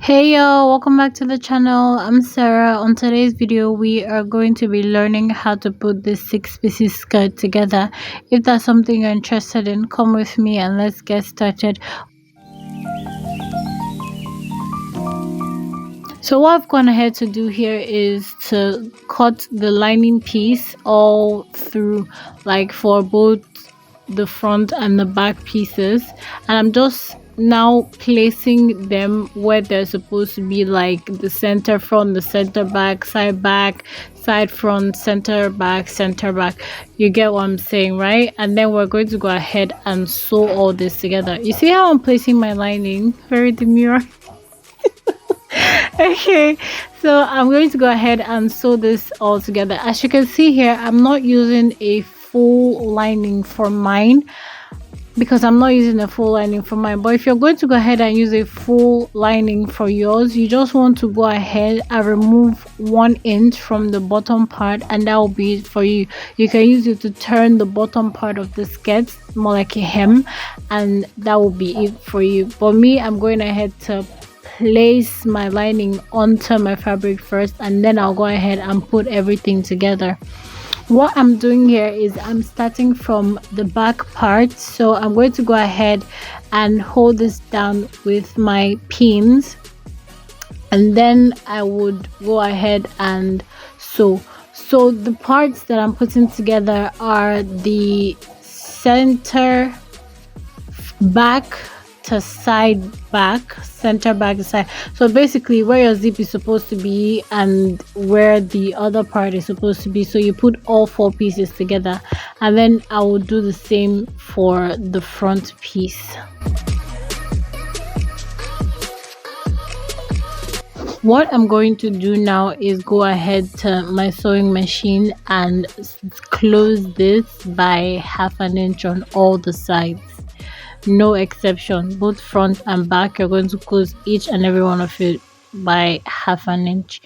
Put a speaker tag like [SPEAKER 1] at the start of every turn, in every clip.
[SPEAKER 1] Hey yo, welcome back to the channel. I'm Sarah. On today's video we are going to be learning how to put this 6 pieces skirt together. If that's something you're interested in, come with me and let's get started. So what I've gone ahead to do here is to cut the lining piece all through, like for both the front and the back pieces, and I'm just now placing them where they're supposed to be, like the center front, the center back, side front, center back. You get what I'm saying, right? And then we're going to go ahead and sew all this together. You see how I'm placing my lining? Very demure. Okay, so I'm going to go ahead and sew this all together. As you can see here, I'm not using a full lining for mine because I'm not using a full lining for mine. But if you're going to go ahead and use a full lining for yours, you just want to go ahead and remove 1 inch from the bottom part, and that will be it for you. You can use it to turn the bottom part of the skirt more like a hem, and that will be it for you. But me, I'm going ahead to place my lining onto my fabric first, and then I'll go ahead and put everything together. What I'm doing here is I'm starting from the back part, so I'm going to go ahead and hold this down with my pins, and then I would go ahead and sew. So the parts that I'm putting together are the center back to side back, center back to side. So basically where your zip is supposed to be and where the other part is supposed to be. So you put all 4 pieces together, and then I will do the same for the front piece. What I'm going to do now is go ahead to my sewing machine and close this by 1/2 inch on all the sides. No exception, both front and back. You're going to close each and every one of it by 1/2 inch.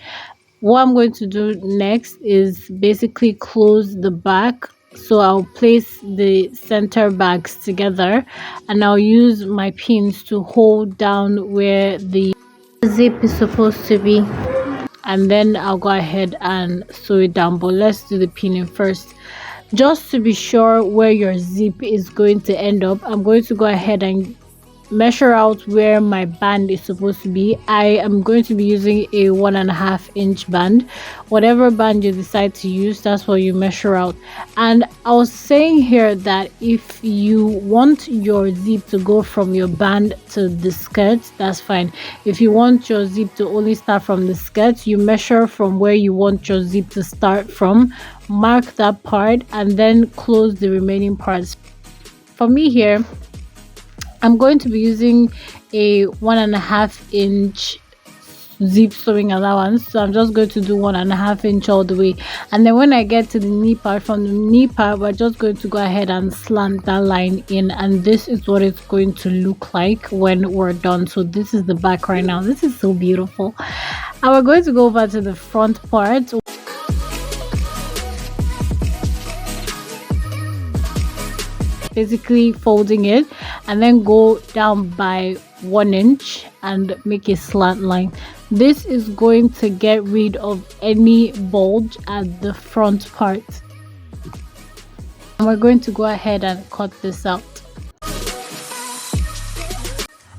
[SPEAKER 1] What I'm going to do next is basically close the back. So I'll place the center bags together, and I'll use my pins to hold down where the zip is supposed to be, and then I'll go ahead and sew it down. But let's do the pinning first. Just to be sure where your zip is going to end up, I'm going to go ahead and measure out where my band is supposed to be. I am going to be using a 1.5 inch band. Whatever band you decide to use, that's what you measure out. And I was saying here that if you want your zip to go from your band to the skirt, that's fine. If you want your zip to only start from the skirt, you measure from where you want your zip to start from, mark that part, and then close the remaining parts. For me here, I'm going to be using a 1.5 inch zip sewing allowance, so I'm just going to do 1.5 inch all the way, and then when I get to the knee part, from the knee part we're just going to go ahead and slant that line in, and this is what it's going to look like when we're done. So this is the back right now. This is so beautiful. And we're going to go over to the front part, basically folding it, and then go down by 1 inch and make a slant line. This is going to get rid of any bulge at the front part, and we're going to go ahead and cut this out.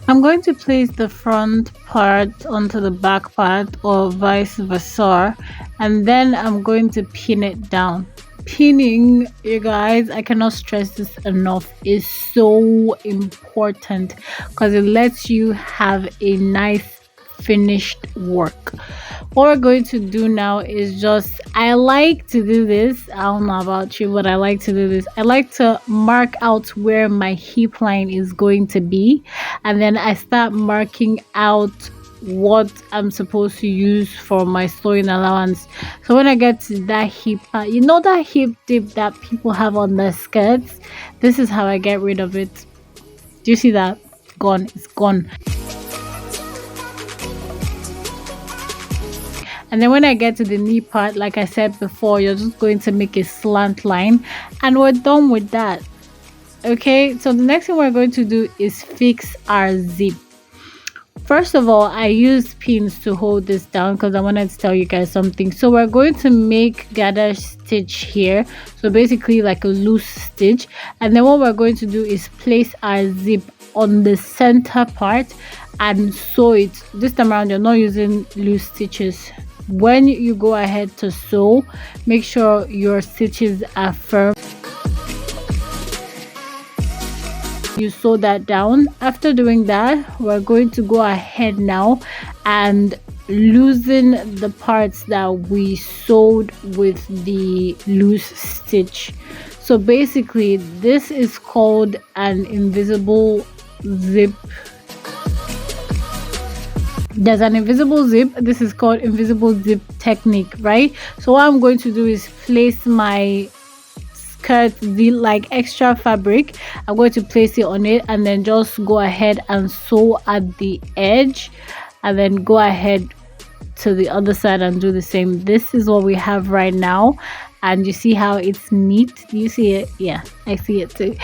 [SPEAKER 1] I'm going to place the front part onto the back part, or vice versa, and then I'm going to pin it down. Pinning, you guys, I cannot stress this enough, is so important because it lets you have a nice finished work. What we're going to do now is just, I like to do this, I don't know about you, but I like to do this. I like to mark out where my hip line is going to be, and then I start marking out what I'm supposed to use for my sewing allowance. So when I get to that hip part, you know that hip dip that people have on their skirts, this is how I get rid of it. Do you see that? Gone. It's gone. And then when I get to the knee part, like I said before, you're just going to make a slant line, and we're done with that. Okay, so the next thing we're going to do is fix our zip. First of all, I used pins to hold this down because I wanted to tell you guys something. So we're going to make gather stitch here, so basically like a loose stitch, and then what we're going to do is place our zip on the center part and sew it. This time around you're not using loose stitches. When you go ahead to sew, make sure your stitches are firm. You sew that down. After doing that, we're going to go ahead now and loosen the parts that we sewed with the loose stitch. So basically this is called an invisible zip. There's an invisible zip. This is called invisible zip technique, right? So what I'm going to do is place my skirt, the like extra fabric, I'm going to place it on it and then just go ahead and sew at the edge, and then go ahead to the other side and do the same. This is what we have right now, and you see how it's neat. Do you see it? Yeah, I see it too.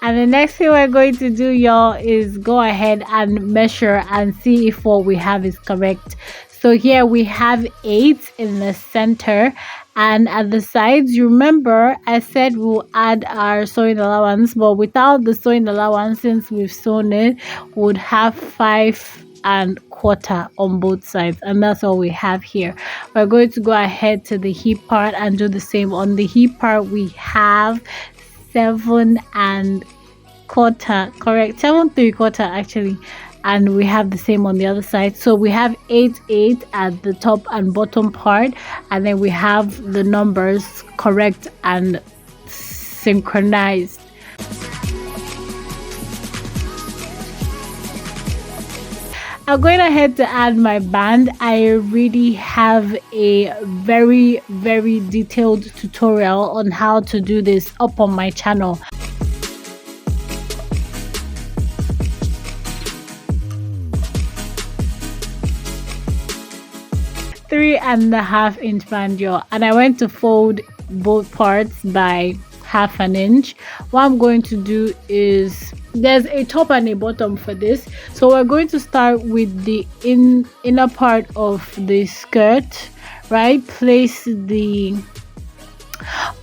[SPEAKER 1] And the next thing we're going to do, y'all, is go ahead and measure and see if what we have is correct. So here we have 8 in the center, and at the sides, you remember I said we'll add our sewing allowance, but without the sewing allowance, since we've sewn it, we would have 5 1/4 on both sides, and that's all we have here. We're going to go ahead to the hip part and do the same. On the hip part we have 7 1/4, correct, 7 3/4 actually, and we have the same on the other side. So we have 8 8 at the top and bottom part, and then we have the numbers correct and synchronized. I'm going ahead to add my band. I already have a very detailed tutorial on how to do this up on my channel. 3.5 inch band, y'all, and I went to fold both parts by 1/2 inch. What I'm going to do is, there's a top and a bottom for this, so we're going to start with the inner part of the skirt, right? Place the,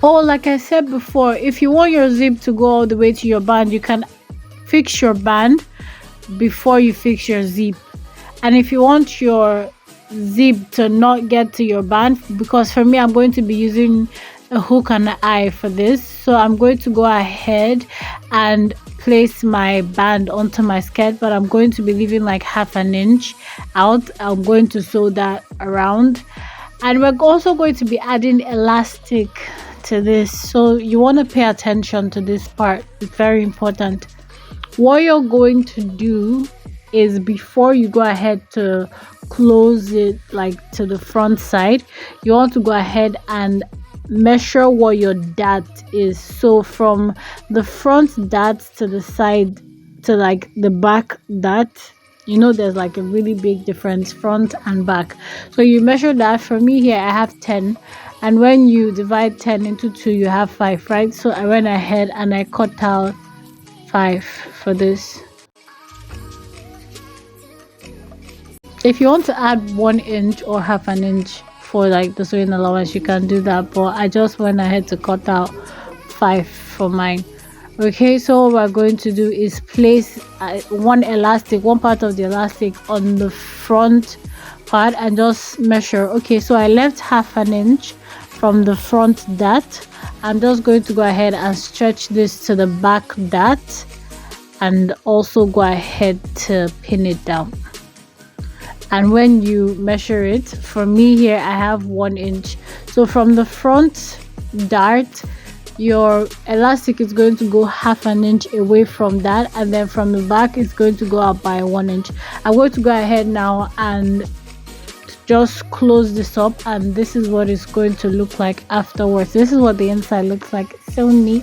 [SPEAKER 1] oh, like I said before, if you want your zip to go all the way to your band, you can fix your band before you fix your zip. And if you want your zip to not get to your band, because for me I'm going to be using a hook and an eye for this, so I'm going to go ahead and place my band onto my skirt, but I'm going to be leaving like 1/2 inch out. I'm going to sew that around, and we're also going to be adding elastic to this, so you want to pay attention to this part. It's very important. What you're going to do is, before you go ahead to close it like to the front side, you want to go ahead and measure what your dart is. So from the front dart to the side to like the back dart, you know there's like a really big difference, front and back. So you measure that. For me here I have 10, and when you divide 10 into 2 you have 5, right? So I went ahead and I cut out 5 for this. If you want to add 1 inch or 1/2 inch for like the sewing allowance, you can do that, but I just went ahead to cut out 5 for mine. Okay, so what we're going to do is place one part of the elastic on the front part and just measure. Okay, so I left 1/2 inch from the front dart. I'm just going to go ahead and stretch this to the back dart and also go ahead to pin it down. And when you measure it, for me here I have 1 inch, so from the front dart your elastic is going to go 1/2 inch away from that, and then from the back it's going to go up by 1 inch. I'm going to go ahead now and just close this up, and this is what it's going to look like afterwards. This is what the inside looks like. It's so neat.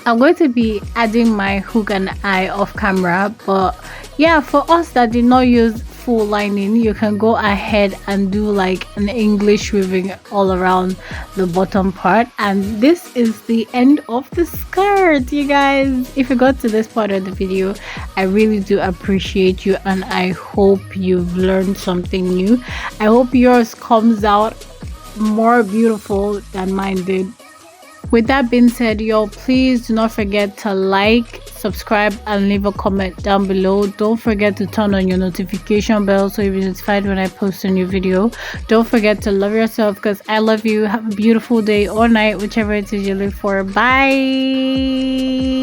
[SPEAKER 1] I'm going to be adding my hook and eye off camera, but yeah, for us that did not use full lining, you can go ahead and do like an English weaving all around the bottom part. And this is the end of the skirt, you guys. If you got to this part of the video, I really do appreciate you, and I hope you've learned something new. I hope yours comes out more beautiful than mine did. With that being said, y'all, please do not forget to like, subscribe, and leave a comment down below. Don't forget to turn on your notification bell so you'll be notified when I post a new video. Don't forget to love yourself, because I love you. Have a beautiful day or night, whichever it is you live for. Bye.